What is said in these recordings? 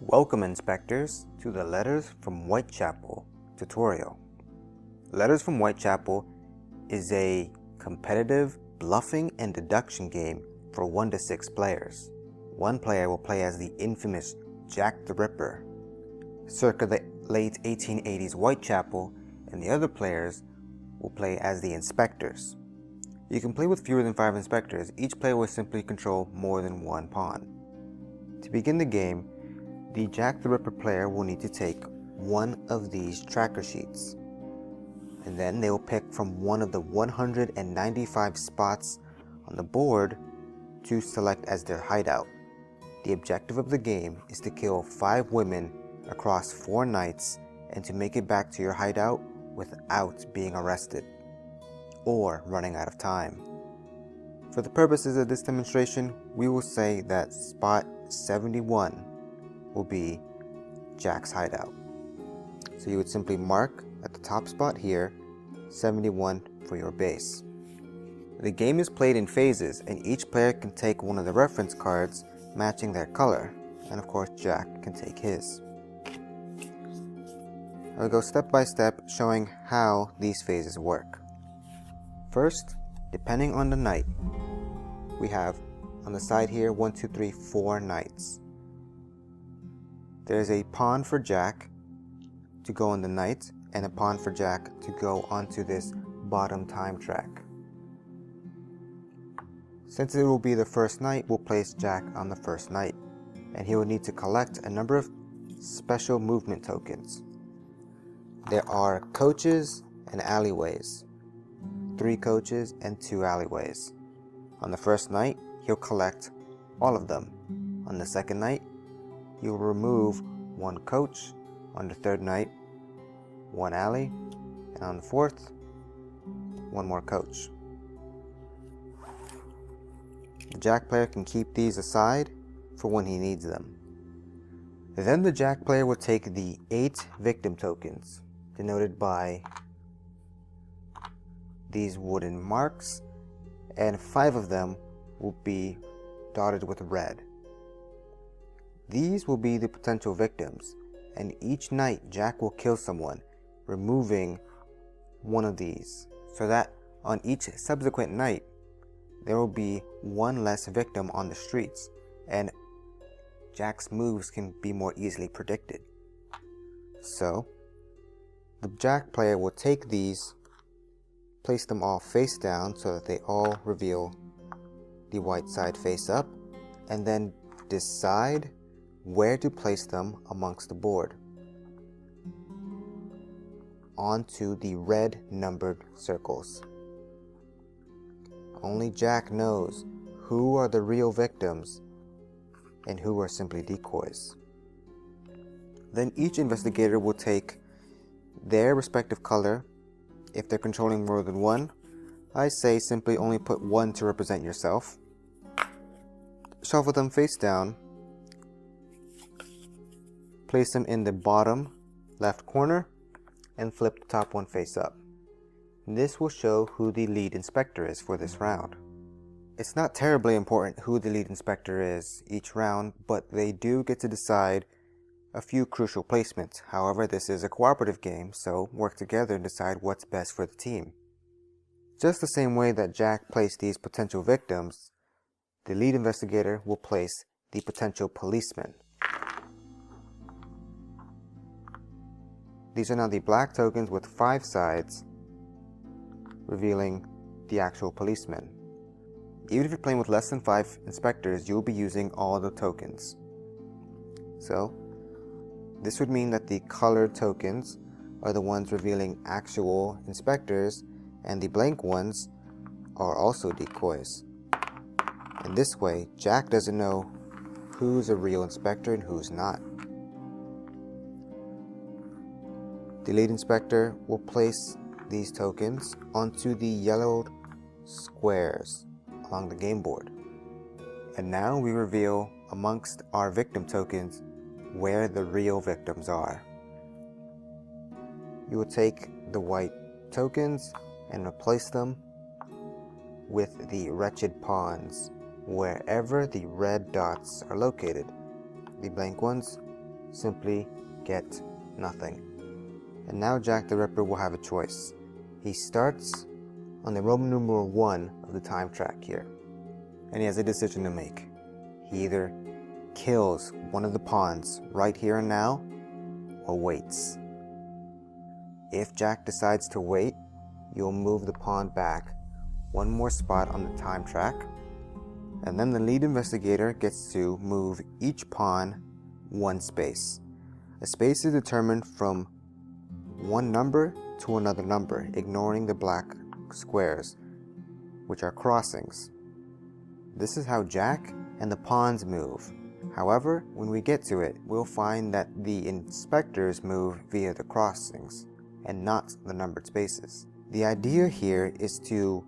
Welcome, inspectors, to the Letters from Whitechapel tutorial. Letters from Whitechapel is a competitive bluffing and deduction game for 1 to 6 players. One player will play as the infamous Jack the Ripper, circa the late 1880s Whitechapel, and the other players will play as the inspectors. You can play with fewer than 5 inspectors. Each player will simply control more than one pawn. To begin the game, the Jack the Ripper player will need to take one of these tracker sheets, and then they will pick from one of the 195 spots on the board to select as their hideout. The objective of the game is to kill 5 women across 4 nights and to make it back to your hideout without being arrested or running out of time. For the purposes of this demonstration, we will say that spot 71 will be Jack's hideout. So you would simply mark at the top spot here 71 for your base. The game is played in phases, and each player can take one of the reference cards matching their color, and of course Jack can take his. I'll go step by step showing how these phases work. First, depending on the night, we have on the side here 1, 2, 3, 4 knights. There's a pawn for Jack to go on the knight and a pawn for Jack to go onto this bottom time track. Since it will be the first knight, we'll place Jack on the first knight, and he will need to collect a number of special movement tokens. There are coaches and alleyways, 3 coaches and 2 alleyways. On the first night, he'll collect all of them. On the second night, you'll remove 1 coach. On the third night, 1 alley, and on the fourth, 1 more coach. The Jack player can keep these aside for when he needs them. Then the Jack player will take the 8 victim tokens, denoted by these wooden marks, and 5 of them will be dotted with red. These will be the potential victims, and each night Jack will kill someone, removing one of these, so that on each subsequent night there will be 1 less victim on the streets, and Jack's moves can be more easily predicted. So the Jack player will take these, place them all face down so that they all reveal the white side face up, and then decide where to place them amongst the board onto the red numbered circles. Only Jack knows who are the real victims and who are simply decoys. Then each investigator will take their respective color. If they're controlling more than 1, I say simply only put 1 to represent yourself. Shuffle them face down. Place them in the bottom left corner and flip the top one face up. This will show who the lead inspector is for this round. It's not terribly important who the lead inspector is each round, but they do get to decide a few crucial placements. However, this is a cooperative game, so work together and decide what's best for the team. Just the same way that Jack placed these potential victims, the lead investigator will place the potential policemen. These are now the black tokens with 5 sides, revealing the actual policemen. Even if you're playing with less than 5 inspectors, you'll be using all the tokens. So this would mean that the colored tokens are the ones revealing actual inspectors, and the blank ones are also decoys. In this way, Jack doesn't know who's a real inspector and who's not. The lead inspector will place these tokens onto the yellowed squares along the game board. And now we reveal amongst our victim tokens where the real victims are. You will take the white tokens and replace them with the wretched pawns wherever the red dots are located. The blank ones simply get nothing. And now Jack the Ripper will have a choice. He starts on the Roman numeral 1 of the time track here, and he has a decision to make. He either kills one of the pawns right here and now, or waits. If Jack decides to wait, you'll move the pawn back one more spot on the time track, and then the lead investigator gets to move each pawn one space. A space is determined from one number to another number, ignoring the black squares, which are crossings. This is how Jack and the pawns move. However, when we get to it, we'll find that the inspectors move via the crossings and not the numbered spaces. The idea here is to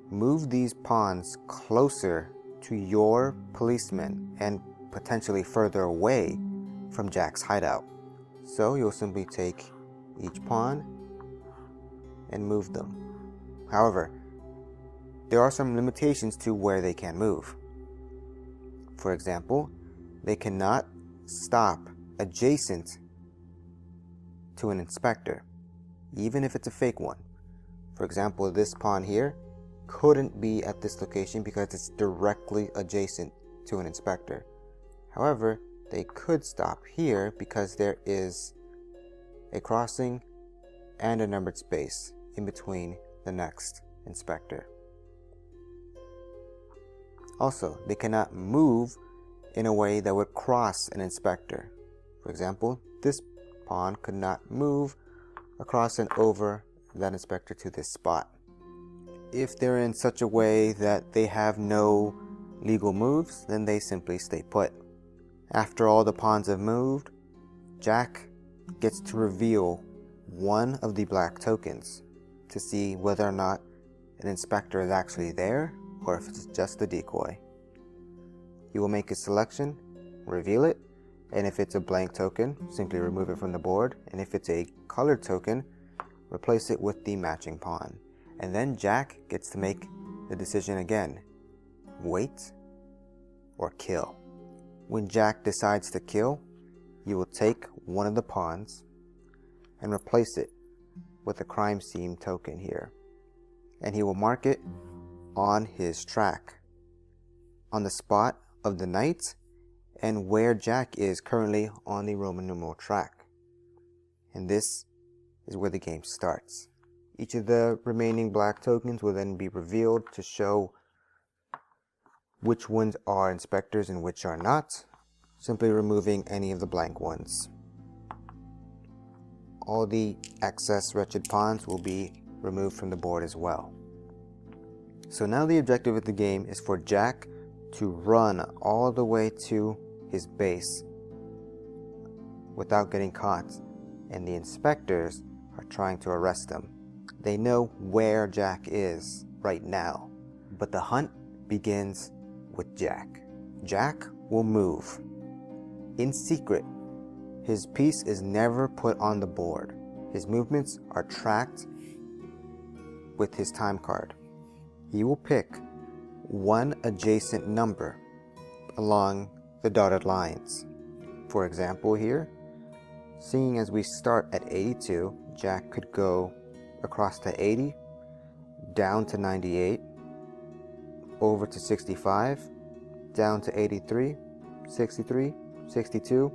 move these pawns closer to your policemen and potentially further away from Jack's hideout. So you'll simply take each pawn and move them. However, there are some limitations to where they can move. For example, they cannot stop adjacent to an inspector, even if it's a fake one. For example, this pawn here couldn't be at this location because it's directly adjacent to an inspector. However, they could stop here because there is a crossing and a numbered space in between the next inspector. Also, they cannot move in a way that would cross an inspector. For example, this pawn could not move across and over that inspector to this spot. If they're in such a way that they have no legal moves, then they simply stay put. After all the pawns have moved, Jack gets to reveal one of the black tokens to see whether or not an inspector is actually there or if it's just a decoy. He will make a selection, reveal it, and if it's a blank token, simply remove it from the board, and if it's a colored token, replace it with the matching pawn. And then Jack gets to make the decision again: wait or kill. When Jack decides to kill, you will take one of the pawns and replace it with a crime scene token here, and he will mark it on his track on the spot of the knight and where Jack is currently on the Roman numeral track. And this is where the game starts. Each of the remaining black tokens will then be revealed to show which ones are inspectors and which are not, simply removing any of the blank ones. All the excess wretched pawns will be removed from the board as well. So now the objective of the game is for Jack to run all the way to his base without getting caught, and the inspectors are trying to arrest him. They know where Jack is right now, but the hunt begins with Jack. Jack will move in secret. His piece is never put on the board. His movements are tracked with his time card. He will pick one adjacent number along the dotted lines. For example here, seeing as we start at 82, Jack could go across to 80, down to 98, over to 65, down to 83, 63, 62.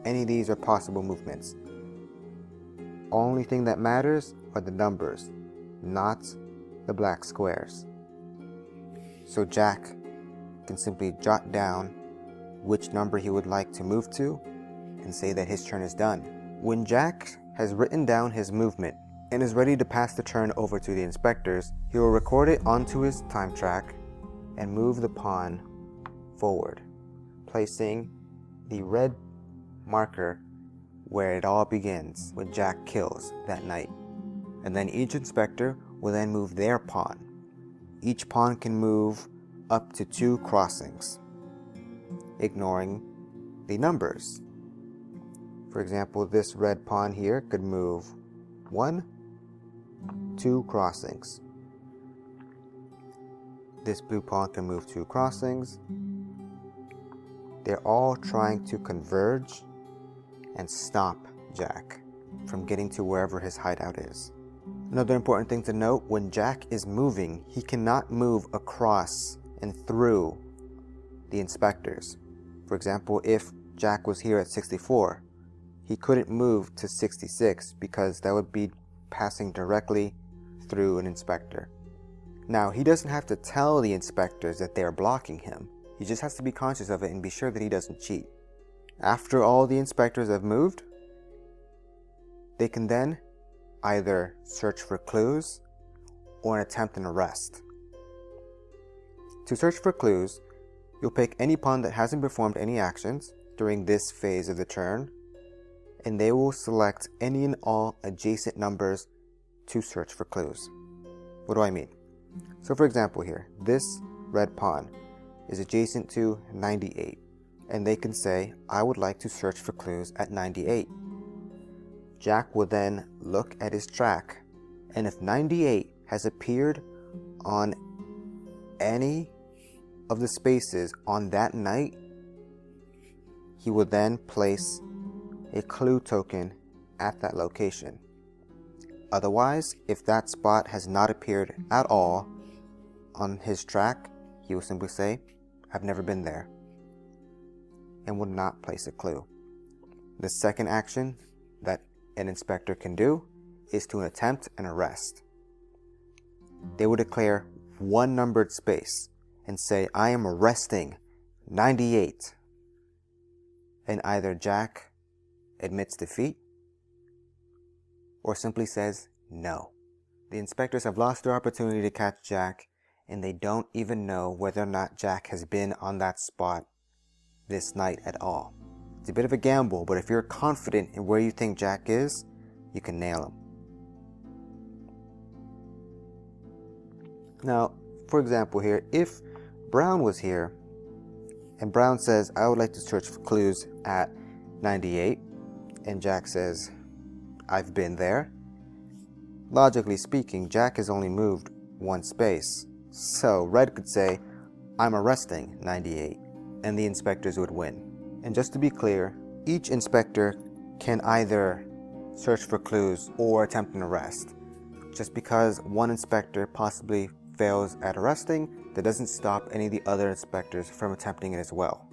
Any of these are possible movements. Only thing that matters are the numbers, not the black squares. So Jack can simply jot down which number he would like to move to and say that his turn is done. When Jack has written down his movement and is ready to pass the turn over to the inspectors, he will record it onto his time track and move the pawn forward, placing the red marker where it all begins when Jack kills that knight. And then each inspector will then move their pawn. Each pawn can move up to 2 crossings, ignoring the numbers. For example, this red pawn here could move 1, 2 crossings. This blue pawn can move 2 crossings. They're all trying to converge and stop Jack from getting to wherever his hideout is. Another important thing to note, when Jack is moving, he cannot move across and through the inspectors. For example, if Jack was here at 64, he couldn't move to 66 because that would be passing directly through an inspector. Now, he doesn't have to tell the inspectors that they are blocking him. He just has to be conscious of it and be sure that he doesn't cheat. After all the inspectors have moved, they can then either search for clues or attempt an arrest. To search for clues, you'll pick any pawn that hasn't performed any actions during this phase of the turn, and they will select any and all adjacent numbers to search for clues. What do I mean? So for example here, this red pawn is adjacent to 98, and they can say, I would like to search for clues at 98. Jack will then look at his track, and if 98 has appeared on any of the spaces on that night, he will then place a clue token at that location. Otherwise, if that spot has not appeared at all on his track, he will simply say, I've never been there, and will not place a clue. The second action that an inspector can do is to attempt an arrest. They will declare one numbered space and say, I am arresting 98. And either Jack admits defeat or simply says no. The inspectors have lost their opportunity to catch Jack, and they don't even know whether or not Jack has been on that spot this night at all. It's a bit of a gamble, but if you're confident in where you think Jack is, you can nail him. Now, for example here, if Brown was here, and Brown says, I would like to search for clues at 98, and Jack says, I've been there. Logically speaking, Jack has only moved one space. So Red could say, I'm arresting 98, and the inspectors would win. And just to be clear, each inspector can either search for clues or attempt an arrest. Just because one inspector possibly fails at arresting, that doesn't stop any of the other inspectors from attempting it as well.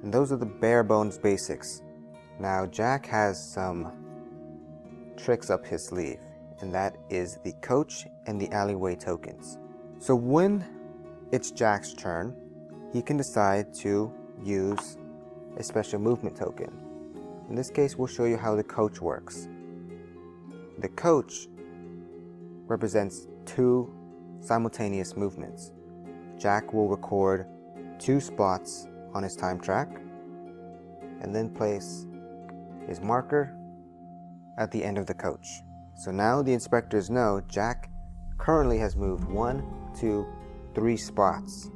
And those are the bare bones basics. Now Jack has some tricks up his sleeve, and that is the coach and the alleyway tokens. So when it's Jack's turn, he can decide to use a special movement token. In this case, we'll show you how the coach works. The coach represents two simultaneous movements. Jack will record 2 spots on his time track and then place his marker at the end of the coach. So now the inspectors know Jack currently has moved 1, 2, 3 spots.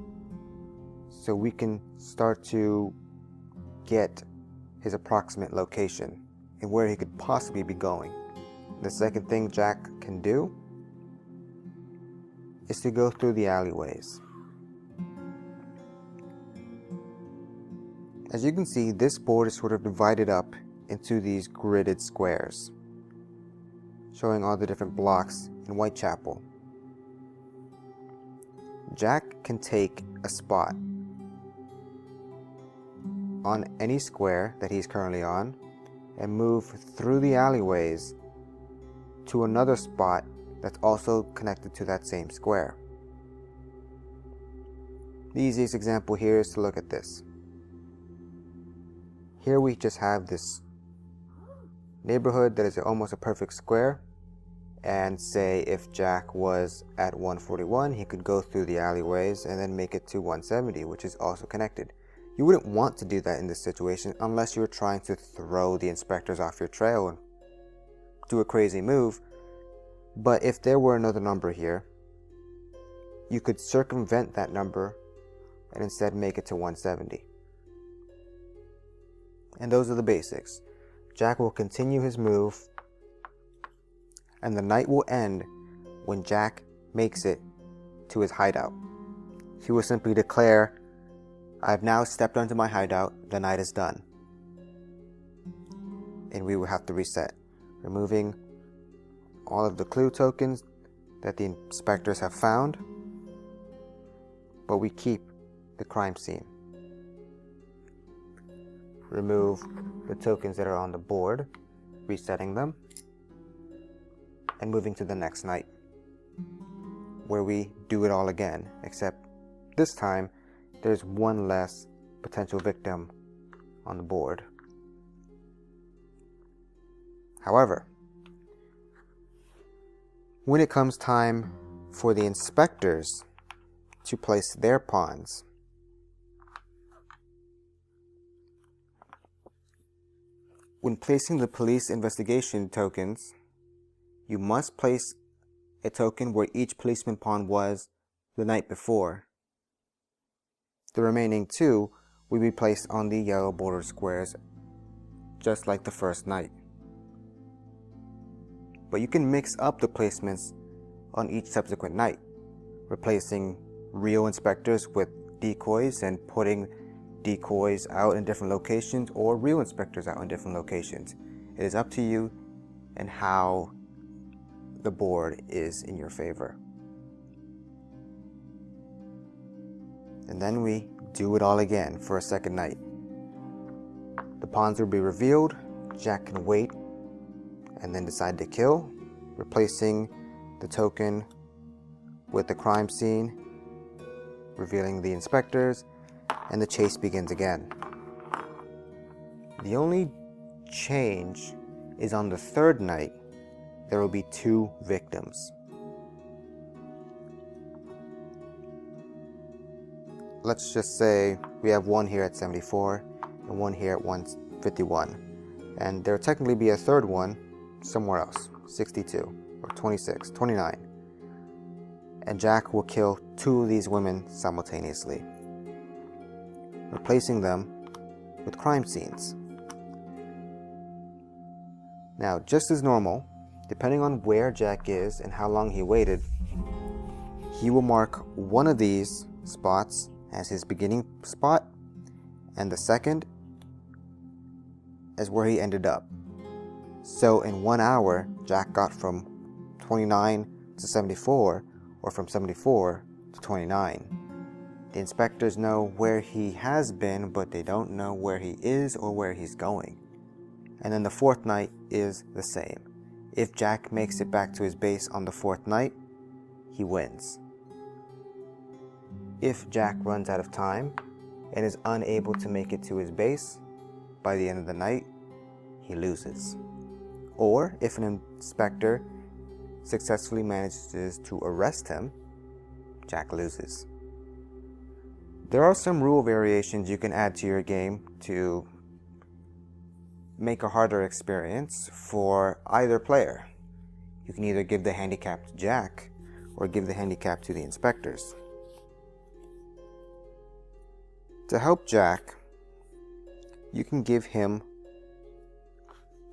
So we can start to get his approximate location and where he could possibly be going. The second thing Jack can do is to go through the alleyways. As you can see, this board is sort of divided up into these gridded squares, showing all the different blocks in Whitechapel. Jack can take a spot on any square that he's currently on and move through the alleyways to another spot that's also connected to that same square. The easiest example here is to look at this. Here we just have this neighborhood that is almost a perfect square, and say if Jack was at 141, he could go through the alleyways and then make it to 170, which is also connected. You wouldn't want to do that in this situation unless you were trying to throw the inspectors off your trail and do a crazy move. But if there were another number here, you could circumvent that number and instead make it to 170. And those are the basics. Jack will continue his move, and the night will end when Jack makes it to his hideout. He will simply declare, I've now stepped onto my hideout, the night is done. and we will have to reset, removing all of the clue tokens that the inspectors have found, but we keep the crime scene. Remove the tokens that are on the board, resetting them, and moving to the next night, where we do it all again, except this time there's one less potential victim on the board. However, when it comes time for the inspectors to place their pawns, when placing the police investigation tokens, you must place a token where each policeman pawn was the night before. The remaining two will be placed on the yellow border squares, just like the first night. But you can mix up the placements on each subsequent night, replacing real inspectors with decoys and putting decoys out in different locations or real inspectors out in different locations. It is up to you and how the board is in your favor. And then we do it all again for a second night. The pawns will be revealed. Jack can wait and then decide to kill, replacing the token with the crime scene, revealing the inspectors, and the chase begins again. The only change is on the third night, there will be two victims. Let's just say we have one here at 74 and one here at 151. And there'll technically be a third one somewhere else, 62 or 26, 29. And Jack will kill two of these women simultaneously, replacing them with crime scenes. Now, just as normal, depending on where Jack is and how long he waited, he will mark one of these spots as his beginning spot and the second as where he ended up. So in 1 hour, Jack got from 29 to 74, or from 74 to 29. The inspectors know where he has been, but they don't know where he is or where he's going. And then the fourth night is the same. If Jack makes it back to his base on the fourth night, he wins. If Jack runs out of time and is unable to make it to his base by the end of the night, he loses. Or if an inspector successfully manages to arrest him, Jack loses. There are some rule variations you can add to your game to make a harder experience for either player. You can either give the handicap to Jack or give the handicap to the inspectors. To help Jack, you can give him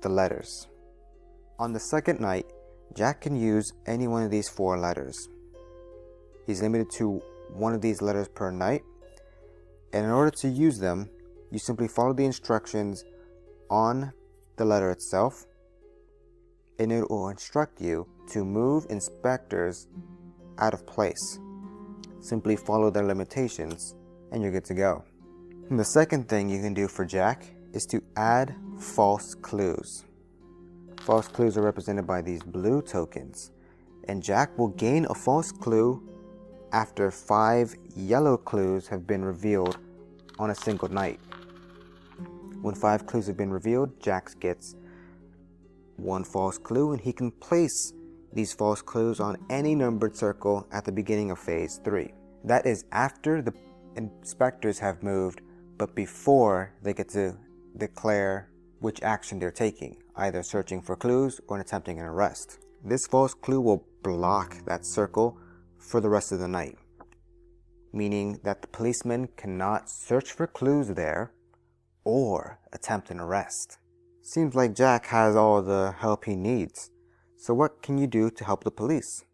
the letters. On the second night, Jack can use any one of these 4 letters. He's limited to one of these letters per night, and in order to use them, you simply follow the instructions on the letter itself, and it will instruct you to move inspectors out of place. Simply follow their limitations and you're good to go. And the second thing you can do for Jack is to add false clues. False clues are represented by these blue tokens, and Jack will gain a false clue after 5 yellow clues have been revealed on a single night. When 5 clues have been revealed, Jack gets 1 false clue, and he can place these false clues on any numbered circle at the beginning of phase 3. That is after the inspectors have moved, but before they get to declare which action they're taking, either searching for clues or attempting an arrest. This false clue will block that circle for the rest of the night, meaning that the policeman cannot search for clues there or attempt an arrest. Seems like Jack has all the help he needs. So what can you do to help the police?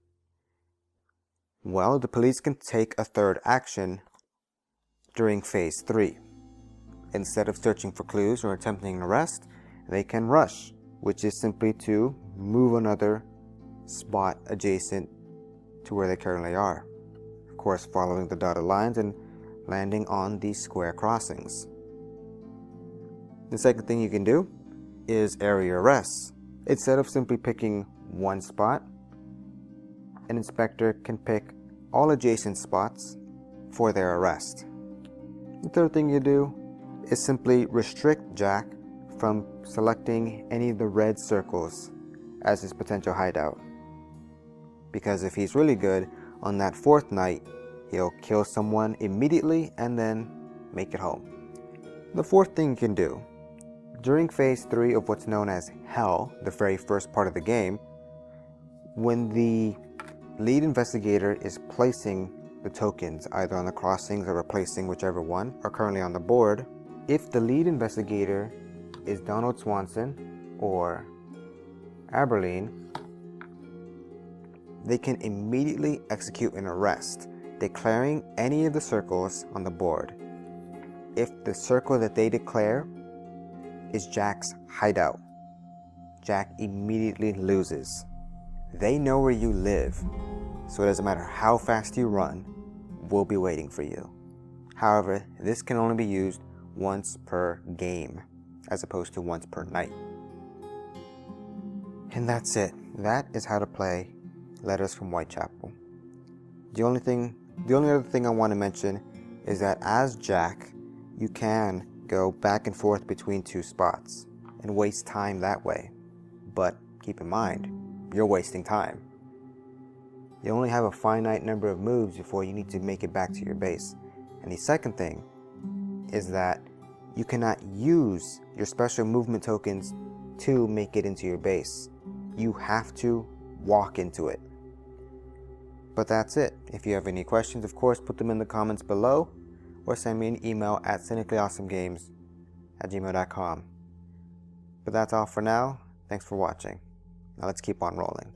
Well, the police can take a third action during phase 3. Instead of searching for clues or attempting an arrest, they can rush, which is simply to move another spot adjacent to where they currently are. Of course, following the dotted lines and landing on these square crossings. The second thing you can do is area arrests. Instead of simply picking one spot, an inspector can pick all adjacent spots for their arrest. The third thing you do is simply restrict Jack from selecting any of the red circles as his potential hideout. Because if he's really good, on that fourth night, he'll kill someone immediately and then make it home. The fourth thing you can do, during phase 3 of what's known as Hell, the very first part of the game, when the lead investigator is placing the tokens either on the crossings or replacing whichever one are currently on the board, if the lead investigator is Donald Swanson or Aberline, they can immediately execute an arrest, declaring any of the circles on the board. If the circle that they declare is Jack's hideout, Jack immediately loses. They know where you live, so it doesn't matter how fast you run, we'll be waiting for you. However, this can only be used once per game, as opposed to once per night. And that's it. That is how to play Letters from Whitechapel. The only other thing I want to mention is that as Jack, you can go back and forth between two spots and waste time that way. But keep in mind, you're wasting time. You only have a finite number of moves before you need to make it back to your base. And the second thing is that you cannot use your special movement tokens to make it into your base. You have to walk into it. But that's it. If you have any questions, of course, put them in the comments below or send me an email at cynicallyawesomegames@gmail.com. But that's all for now. Thanks for watching. Now let's keep on rolling.